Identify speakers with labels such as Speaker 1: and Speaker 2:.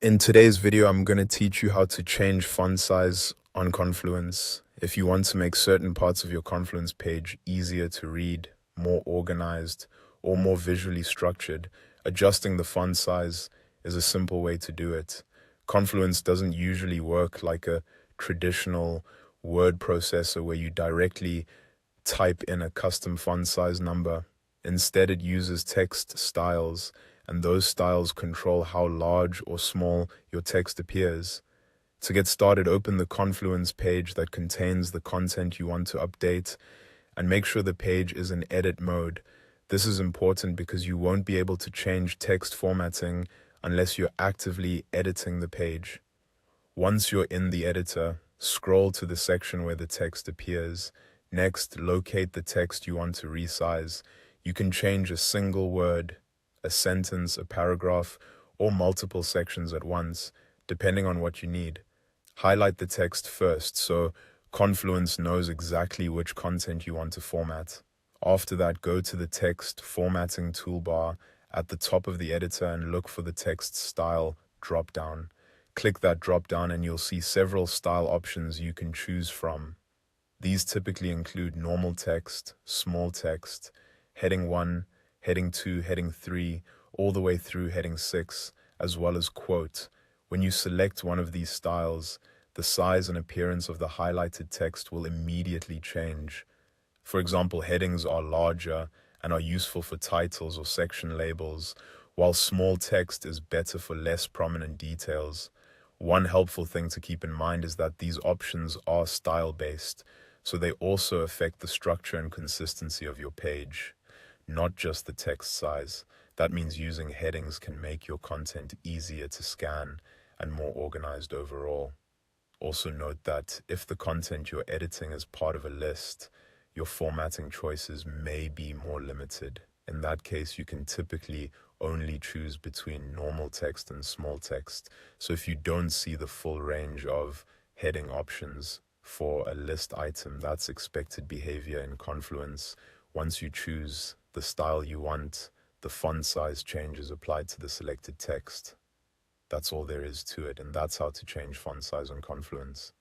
Speaker 1: In today's video, I'm going to teach you how to change font size on Confluence. If you want to make certain parts of your Confluence page easier to read, more organized, or more visually structured, adjusting the font size is a simple way to do it. Confluence doesn't usually work like a traditional word processor where you directly type in a custom font size number. Instead, it uses text styles, and those styles control how large or small your text appears. To get started, open the Confluence page that contains the content you want to update, and make sure the page is in edit mode. This is important because you won't be able to change text formatting unless you're actively editing the page. Once you're in the editor, scroll to the section where the text appears. Next, locate the text you want to resize. You can change a single word, a sentence, a paragraph, or multiple sections at once, depending on what you need. Highlight the text first so Confluence knows exactly which content you want to format. After that, go to the text formatting toolbar at the top of the editor and look for the text style dropdown. Click that drop-down and you'll see several style options you can choose from. These typically include normal text, small text, heading 1, heading 2, heading 3, all the way through heading 6, as well as quote. When you select one of these styles, the size and appearance of the highlighted text will immediately change. For example, headings are larger and are useful for titles or section labels, while small text is better for less prominent details. One helpful thing to keep in mind is that these options are style-based, so they also affect the structure and consistency of your page, not just the text size. That means using headings can make your content easier to scan and more organized overall. Also note that if the content you're editing is part of a list, your formatting choices may be more limited. In that case, you can typically only choose between normal text and small text. So if you don't see the full range of heading options for a list item, that's expected behavior in Confluence. Once you choose the style you want, the font size change is applied to the selected text. That's all there is to it, and that's how to change font size on Confluence.